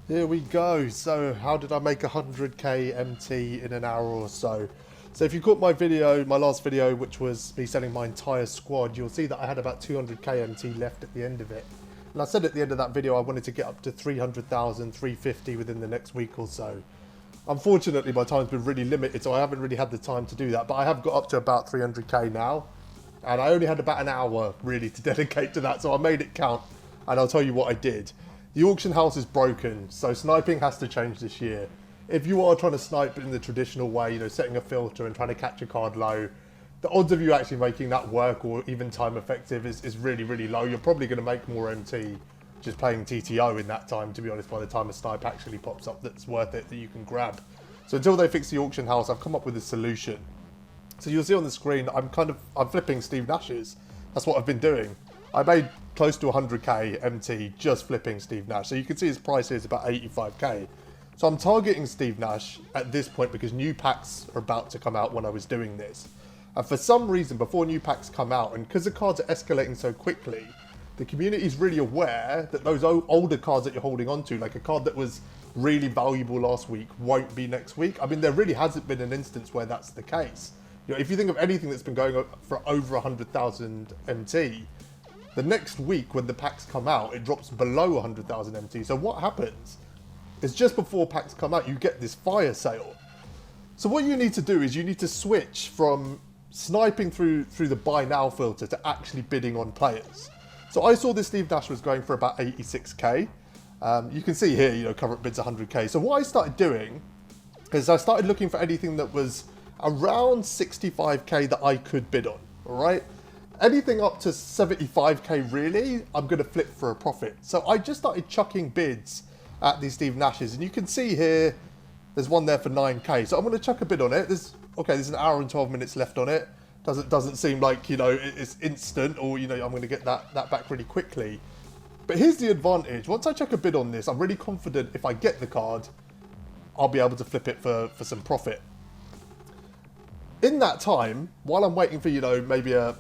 Here we go. So how did I make 100k MT in an hour or so? So if you caught my video, my last video, which was me selling my entire squad, you'll see that I had about 200k MT left at the end of it. And I said at the end of that video I wanted to get up to 300,000, 350 within the next week or so. Unfortunately, my time's been really limited, so I haven't really had the time to do that. But I have got up to about 300k now. And I only had about an hour really to dedicate to that, so I made it count. And I'll tell you what I did. The auction house is broken, so sniping has to change this year. If you are trying to snipe in the traditional way, you know, setting a filter and trying to catch a card low, the odds of you actually making that work or even time effective is really, really low. You're probably going to make more MT just playing TTO in that time, to be honest, by the time a snipe actually pops up that's worth it, that you can grab. So until they fix the auction house, I've come up with a solution. So you'll see on the screen, I'm flipping Steve Nash's. That's what I've been doing. I made close to 100k MT just flipping Steve Nash. So you can see his price here is about 85k. So I'm targeting Steve Nash at this point because new packs are about to come out when I was doing this. And for some reason, before new packs come out, and because the cards are escalating so quickly, the community is really aware that those older cards that you're holding on to, like a card that was really valuable last week, won't be next week. I mean, there really hasn't been an instance where that's the case. You know, if you think of anything that's been going for over 100,000 MT, the next week when the packs come out, it drops below 100,000 MT. So what happens is just before packs come out, you get this fire sale. So what you need to do is you need to switch from sniping through the buy now filter to actually bidding on players. So I saw this Steve Nash was going for about 86k. You can see here, you know, current bid's 100k. So what I started doing is I started looking for anything that was around 65k that I could bid on, all right? Anything up to 75k really, I'm going to flip for a profit. So I just started chucking bids at these Steve Nashes, and you can see here, there's one there for 9k. So I'm going to chuck a bid on it. There's an hour and 12 minutes left on it. Doesn't seem like, you know, it's instant or, you know, I'm going to get that back really quickly. But here's the advantage. Once I chuck a bid on this, I'm really confident if I get the card, I'll be able to flip it for some profit. In that time, while I'm waiting for, you know, maybe a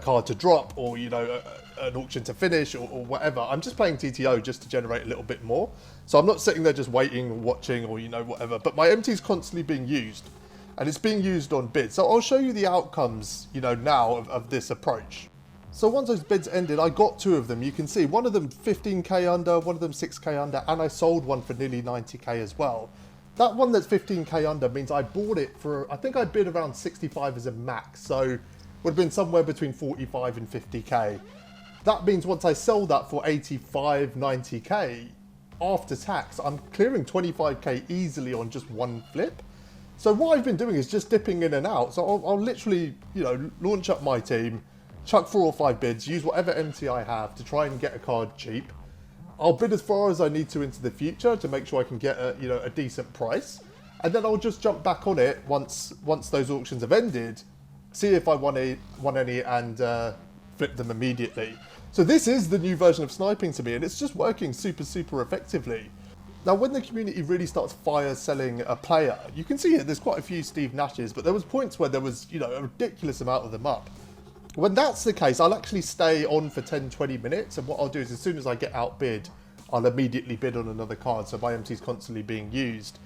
card to drop or, you know, an auction to finish or whatever, I'm just playing TTO just to generate a little bit more. So I'm not sitting there just waiting or watching or, you know, whatever, but my MT is constantly being used and it's being used on bids. So I'll show you the outcomes, you know, now of this approach. So once those bids ended, I got two of them. You can see one of them 15k under, one of them 6k under, and I sold one for nearly 90k as well. That one that's 15k under means I bought it for, I think I bid around 65 as a max. So would have been somewhere between 45 and 50k. That means once I sell that for 85, 90k, after tax, I'm clearing 25k easily on just one flip. So what I've been doing is just dipping in and out. So I'll literally, you know, launch up my team, chuck 4 or 5 bids, use whatever MT I have to try and get a card cheap. I'll bid as far as I need to into the future to make sure I can get a, you know, a decent price. And then I'll just jump back on it once those auctions have ended, see if I won any and flip them immediately. So this is the new version of sniping to me, and it's just working super, super effectively. Now, when the community really starts fire selling a player, you can see here there's quite a few Steve Nashes, but there was points where there was, you know, a ridiculous amount of them up. When that's the case, I'll actually stay on for 10, 20 minutes, and what I'll do is as soon as I get outbid, I'll immediately bid on another card, so my MT is constantly being used.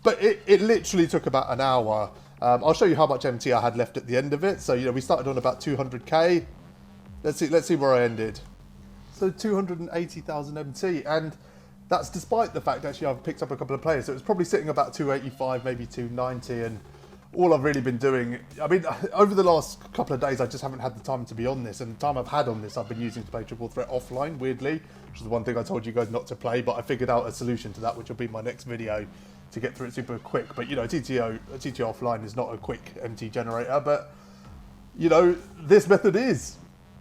But it literally took about an hour. I'll show you how much MT I had left at the end of it. So, you know, we started on about 200k. Let's see where I ended. So 280,000 MT, and that's despite the fact actually I've picked up a couple of players. So it's probably sitting about 285, maybe 290, and all I've really been doing, I mean, over the last couple of days, I just haven't had the time to be on this, and the time I've had on this, I've been using to play Triple Threat offline, weirdly, which is the one thing I told you guys not to play, but I figured out a solution to that, which will be my next video to get through it super quick. But, you know, TTO offline is not a quick MT generator, but, you know, this method is.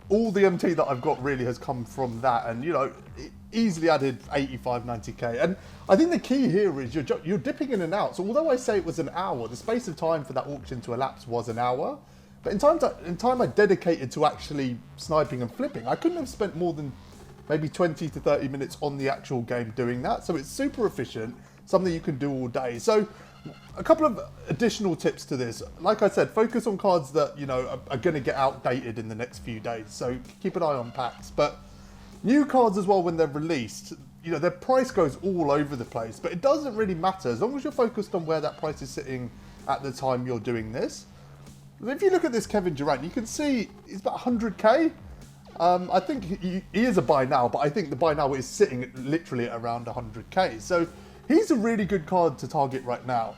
All the MT that I've got really has come from that, and, you know, it easily added 85, 90k. And I think the key here is you're dipping in and out. So although I say it was an hour, the space of time for that auction to elapse was an hour. But in time I dedicated to actually sniping and flipping, I couldn't have spent more than maybe 20 to 30 minutes on the actual game doing that. So it's super efficient, something you can do all day. So a couple of additional tips to this. Like I said, focus on cards that, you know, are going to get outdated in the next few days. So keep an eye on packs. But new cards as well, when they're released, you know, their price goes all over the place, but it doesn't really matter as long as you're focused on where that price is sitting at the time you're doing this. If you look at this Kevin Durant, you can see he's about 100k. I think he is a buy now, but I think the buy now is sitting literally at around 100k. So he's a really good card to target right now.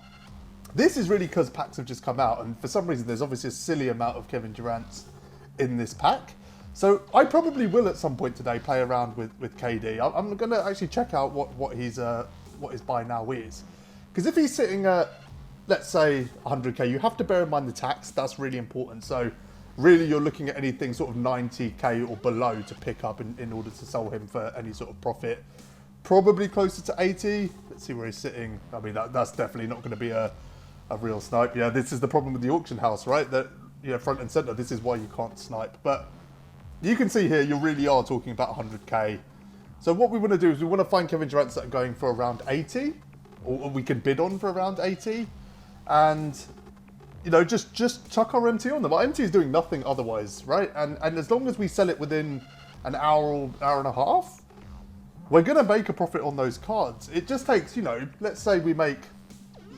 This is really because packs have just come out, and for some reason there's obviously a silly amount of Kevin Durant's in this pack. So I probably will at some point today play around with KD. I'm going to actually check out what his buy now is. Because if he's sitting at, let's say, 100k, you have to bear in mind the tax. That's really important. So really you're looking at anything sort of 90k or below to pick up in order to sell him for any sort of profit. Probably closer to 80. Let's see where he's sitting. I mean, that's definitely not going to be a real snipe. Yeah, this is the problem with the auction house, right? That, you know, front and center, this is why you can't snipe. But you can see here, you really are talking about 100k. So what we want to do is we want to find Kevin Durant's that are going for around 80, or we can bid on for around 80, and you know, just chuck our MT on them. Our MT is doing nothing otherwise, right? And as long as we sell it within an hour or hour and a half, we're going to make a profit on those cards. It just takes, you know, let's say we make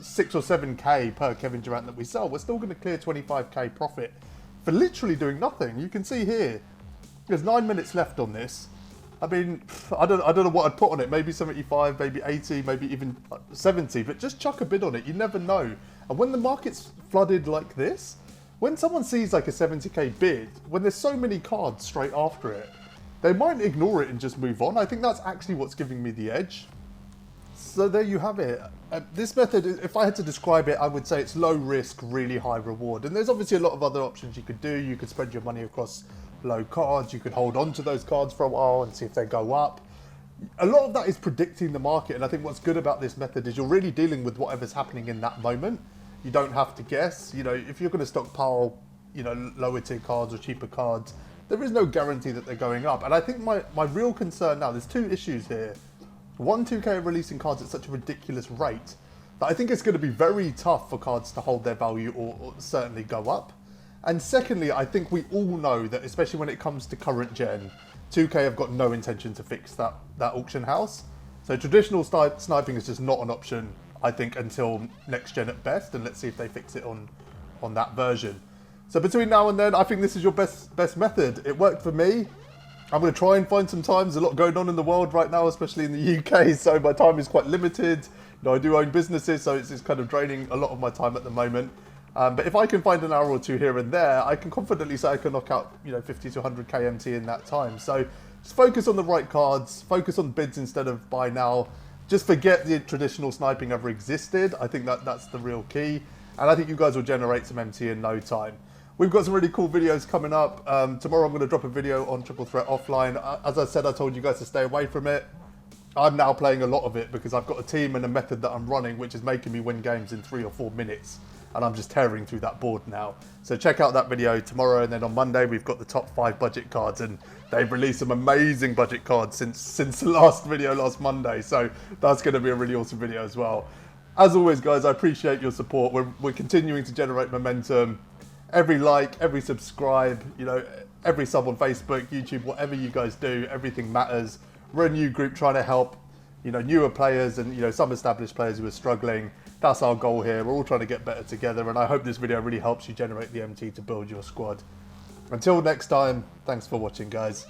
6 or 7k per Kevin Durant that we sell. We're still going to clear 25k profit for literally doing nothing. You can see here, there's 9 minutes left on this. I mean, I don't know what I'd put on it. Maybe 75, maybe 80, maybe even 70. But just chuck a bid on it. You never know. And when the market's flooded like this, when someone sees like a 70k bid, when there's so many cards straight after it, they might ignore it and just move on. I think that's actually what's giving me the edge. So there you have it. This method, if I had to describe it, I would say it's low risk, really high reward. And there's obviously a lot of other options you could do. You could spread your money across low cards. You could hold on to those cards for a while and see if they go up. A lot of that is predicting the market. And I think what's good about this method is you're really dealing with whatever's happening in that moment. You don't have to guess. You know, if you're going to stockpile, you know, lower tier cards or cheaper cards, there is no guarantee that they're going up. And I think my real concern now, there's two issues here. One, 2K are releasing cards at such a ridiculous rate that I think it's going to be very tough for cards to hold their value or certainly go up. And secondly, I think we all know that, especially when it comes to current gen, 2K have got no intention to fix that auction house. So traditional sniping is just not an option, I think, until next gen at best. And let's see if they fix it on that version. So between now and then, I think this is your best method. It worked for me. I'm going to try and find some time. There's a lot going on in the world right now, especially in the UK, so my time is quite limited. You know, I do own businesses, so it's kind of draining a lot of my time at the moment. But if I can find an hour or two here and there, I can confidently say I can knock out, you know, 50 to 100 KMT in that time. So just focus on the right cards, focus on bids instead of buy now. Just forget the traditional sniping ever existed. I think that's the real key. And I think you guys will generate some MT in no time. We've got some really cool videos coming up. Tomorrow I'm going to drop a video on Triple Threat offline. As I said, I told you guys to stay away from it. I'm now playing a lot of it because I've got a team and a method that I'm running which is making me win games in 3 or 4 minutes. And I'm just tearing through that board now. So check out that video tomorrow, and then on Monday we've got the top 5 budget cards, and they've released some amazing budget cards since the last video last Monday. So that's going to be a really awesome video as well. As always, guys, I appreciate your support. We're continuing to generate momentum. Every like, every subscribe, you know, every sub on Facebook, YouTube, whatever you guys do, everything matters. We're a new group trying to help, you know, newer players and, you know, some established players who are struggling. That's our goal here. We're all trying to get better together, and I hope this video really helps you generate the MT to build your squad. Until next time, thanks for watching, guys.